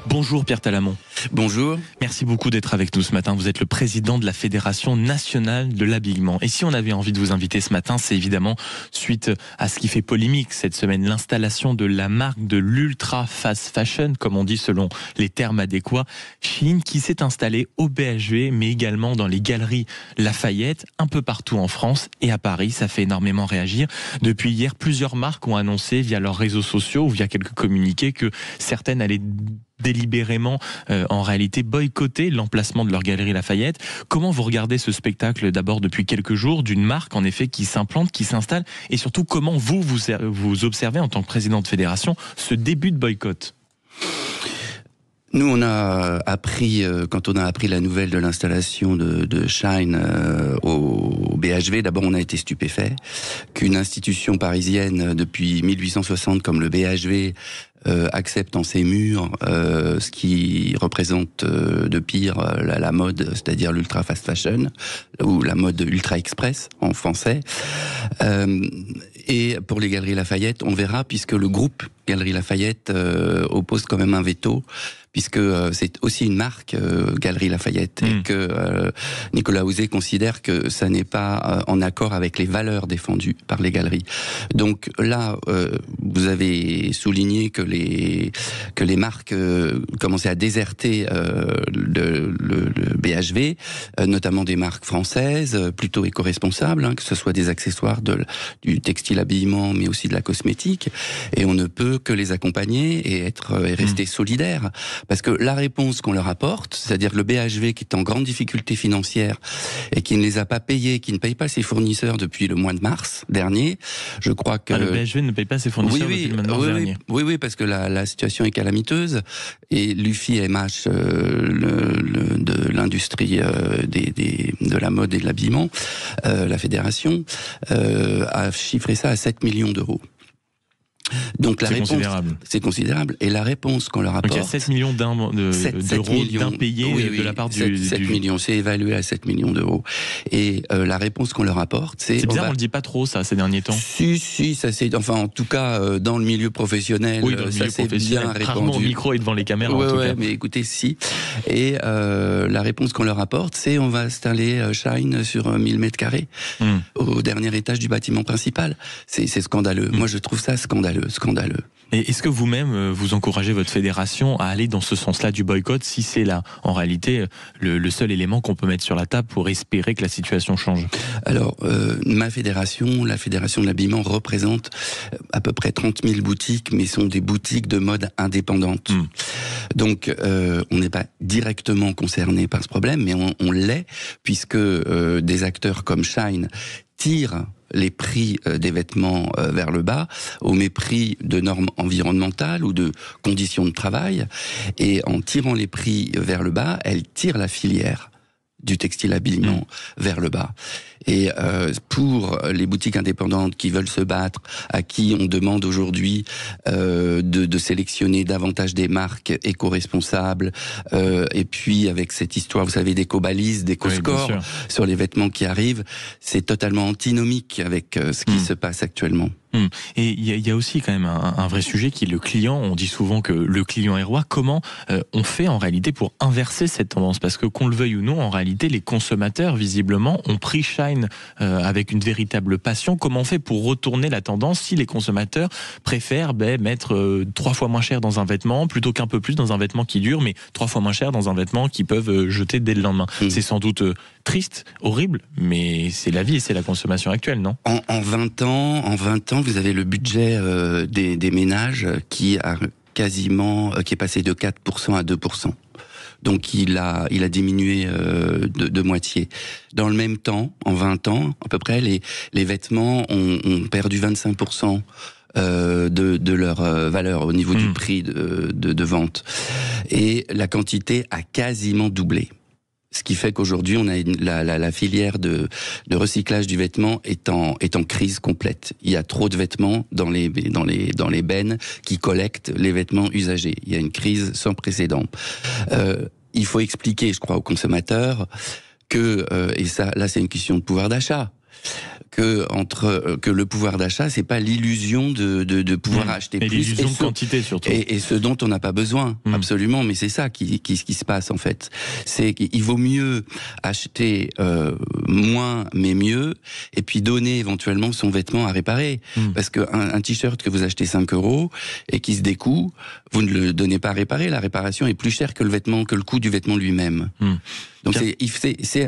Bonjour Pierre Talamon. Bonjour. Merci beaucoup d'être avec nous ce matin. Vous êtes le président de la Fédération nationale de l'habillement. Et si on avait envie de vous inviter ce matin, c'est évidemment suite à ce qui fait polémique cette semaine, l'installation de la marque de l'ultra fast fashion, comme on dit selon les termes adéquats, Shein, qui s'est installée au BHV, mais également dans les galeries Lafayette, un peu partout en France et à Paris. Ça fait énormément réagir. Depuis hier, plusieurs marques ont annoncé via leurs réseaux sociaux ou via quelques communiqués que certaines allaient délibérément en réalité boycotter l'emplacement de leur galerie Lafayette. Comment vous regardez ce spectacle d'abord depuis quelques jours d'une marque en effet qui s'implante, qui s'installe, et surtout comment vous observez en tant que président de fédération ce début de boycott? Nous, on a appris, quand on a appris la nouvelle de l'installation de Shein au BHV, d'abord on a été stupéfait qu'une institution parisienne depuis 1860 comme le BHV accepte en ses murs ce qui représente de pire la mode, c'est-à-dire l'ultra fast fashion, ou la mode ultra express en français. Et pour les Galeries Lafayette, on verra, puisque le groupe Galeries Lafayette oppose quand même un veto, puisque c'est aussi une marque, Galeries Lafayette, et que Nicolas Houzé considère que ça n'est pas en accord avec les valeurs défendues par les galeries. Donc là, vous avez souligné que les marques commençaient à déserter le BHV, notamment des marques françaises, plutôt éco-responsables, que ce soit des accessoires, du textile habillement, mais aussi de la cosmétique, et on ne peut que les accompagner et rester solidaires. Parce que la réponse qu'on leur apporte, c'est-à-dire le BHV qui est en grande difficulté financière et qui ne les a pas payés, qui ne paye pas ses fournisseurs depuis le mois de mars dernier, je crois que... le BHV ne paye pas ses fournisseurs depuis le mois de mars dernier. Oui, parce que la situation est calamiteuse, et l'UFI-MH de l'industrie de la mode et de l'habillement, la fédération, a chiffré ça à 7 millions d'euros. Donc la réponse, c'est considérable. Et la réponse qu'on leur apporte... Donc il y a 7 millions d'euros d'impayés de la part du... 7 millions, c'est évalué à 7 millions d'euros. Et la réponse qu'on leur apporte, c'est... C'est bizarre, on le dit pas trop ça ces derniers temps. Si, ça c'est... Enfin, en tout cas, dans le milieu professionnel, ça c'est bien répandu. Rarement au micro et devant les caméras, en tout cas. Mais écoutez, si. Et la réponse qu'on leur apporte, c'est on va installer Shein sur 1000 mètres carrés au dernier étage du bâtiment principal. C'est scandaleux. Moi, je trouve ça scandaleux. Et est-ce que vous-même, vous encouragez votre fédération à aller dans ce sens-là du boycott, si c'est là, en réalité, le seul élément qu'on peut mettre sur la table pour espérer que la situation change? Alors, ma fédération, la fédération de l'habillement, représente à peu près 30 000 boutiques, mais sont des boutiques de mode indépendantes. Donc, on n'est pas directement concerné par ce problème, mais on l'est, puisque des acteurs comme Shein tirent les prix des vêtements vers le bas, au mépris de normes environnementales ou de conditions de travail. Et en tirant les prix vers le bas, elle tire la filière du textile habillement vers le bas. Et pour les boutiques indépendantes qui veulent se battre, à qui on demande aujourd'hui de sélectionner davantage des marques éco-responsables, et puis avec cette histoire, vous savez, d'éco-balises, d'éco-scores sur les vêtements qui arrivent, c'est totalement antinomique avec ce qui se passe actuellement. Et il y a aussi quand même un vrai sujet qui est le client. On dit souvent que le client est roi. Comment on fait en réalité pour inverser cette tendance? Parce que qu'on le veuille ou non, en réalité, les consommateurs, visiblement, ont pris Shein avec une véritable passion. Comment on fait pour retourner la tendance si les consommateurs préfèrent mettre 3 fois moins cher dans un vêtement plutôt qu'un peu plus dans un vêtement qui dure, mais 3 fois moins cher dans un vêtement qu'ils peuvent jeter dès le lendemain? C'est sans doute triste, horrible, mais c'est la vie et c'est la consommation actuelle, non? En 20 ans, vous avez le budget des ménages qui est passé de 4% à 2%. Donc il a diminué de moitié. Dans le même temps, en 20 ans, à peu près, les vêtements ont perdu 25% de leur valeur au niveau du prix de vente. Et la quantité a quasiment doublé. Ce qui fait qu'aujourd'hui, on a la filière de recyclage du vêtement est en crise complète. Il y a trop de vêtements dans les bennes qui collectent les vêtements usagés. Il y a une crise sans précédent. Il faut expliquer, je crois, aux consommateurs que, et ça, là, c'est une question de pouvoir d'achat, que le pouvoir d'achat, c'est pas l'illusion de pouvoir acheter plus. L'illusion de quantité surtout. Et ce dont on n'a pas besoin, absolument. Mais c'est ça qui se passe en fait. C'est qu'il vaut mieux acheter moins mais mieux, et puis donner éventuellement son vêtement à réparer. Parce qu'un t-shirt que vous achetez 5 € et qui se découd, vous ne le donnez pas à réparer. La réparation est plus chère que le coût du vêtement lui-même. Donc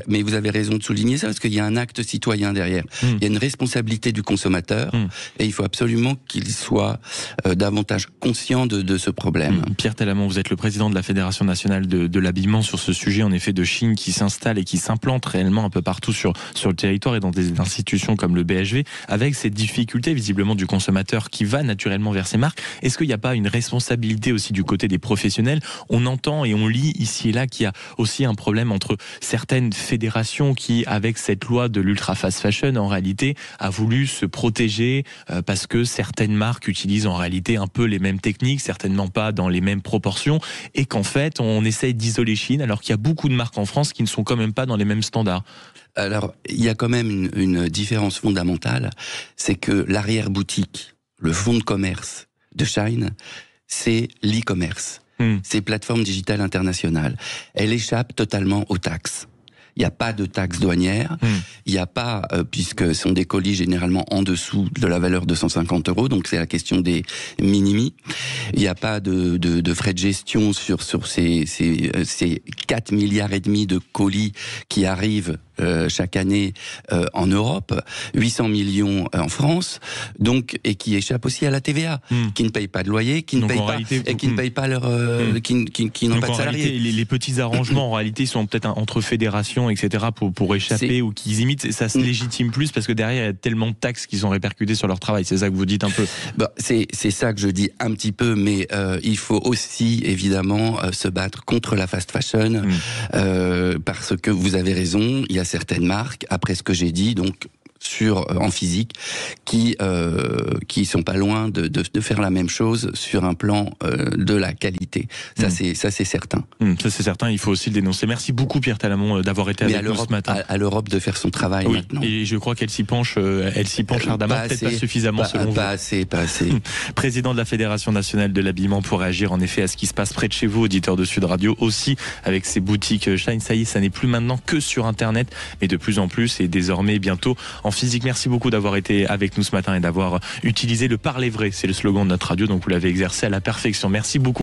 mais vous avez raison de souligner ça, parce qu'il y a un acte citoyen derrière. Il y a une responsabilité du consommateur, et il faut absolument qu'il soit davantage conscient de ce problème. Pierre Talamon, vous êtes le président de la Fédération nationale de l'habillement sur ce sujet, en effet, de Chine qui s'installe et qui s'implante réellement un peu partout sur le territoire et dans des institutions comme le BHV, avec cette difficulté visiblement du consommateur qui va naturellement vers ces marques. Est-ce qu'il n'y a pas une responsabilité aussi du côté des professionnels? On entend et on lit ici et là qu'il y a aussi un problème entre certaines fédérations qui, avec cette loi de l'ultra fast fashion, en réalité, a voulu se protéger parce que certaines marques utilisent en réalité un peu les mêmes techniques, certainement pas dans les mêmes proportions, et qu'en fait, on essaye d'isoler Chine, alors qu'il y a beaucoup de marques en France qui ne sont quand même pas dans les mêmes standards. Alors, il y a quand même une différence fondamentale, c'est que l'arrière-boutique, le fonds de commerce de Shine, c'est l'e-commerce. C'est plateforme digitale internationale. Elle échappe totalement aux taxes. Il n'y a pas de taxes douanières. Il n'y a pas, puisque ce sont des colis généralement en dessous de la valeur de 150 €, donc c'est la question des minimi. Il n'y a pas de frais de gestion sur ces 4,5 milliards de colis qui arrivent chaque année en Europe, 800 millions en France, donc, et qui échappent aussi à la TVA, qui ne payent pas de loyer, qui ne payent pas leur, qui n'ont pas de salariés. Réalité, les petits arrangements en réalité sont peut-être entre fédérations, etc., pour échapper, ou qu'ils imitent, ça se légitime plus parce que derrière il y a tellement de taxes qui sont répercutées sur leur travail. C'est ça que vous dites un peu. C'est ça que je dis un petit peu, mais il faut aussi évidemment se battre contre la fast fashion, parce que vous avez raison, il y a certaines marques, après ce que j'ai dit, donc en physique, qui sont pas loin de faire la même chose sur un plan de la qualité. Ça c'est certain. Ça c'est certain, il faut aussi le dénoncer. Merci beaucoup Pierre Talamon d'avoir été avec nous ce matin. À l'Europe de faire son travail maintenant. Et je crois qu'elle s'y penche ardemment, peut-être pas suffisamment selon vous. Pas assez. Président de la Fédération nationale de l'habillement, pour réagir en effet à ce qui se passe près de chez vous, auditeur de Sud Radio, aussi avec ses boutiques Shine. Ça y est, ça n'est plus maintenant que sur Internet, mais de plus en plus, et désormais bientôt en physique. Merci beaucoup d'avoir été avec nous ce matin et d'avoir utilisé le parler vrai. C'est le slogan de notre radio, donc vous l'avez exercé à la perfection. Merci beaucoup.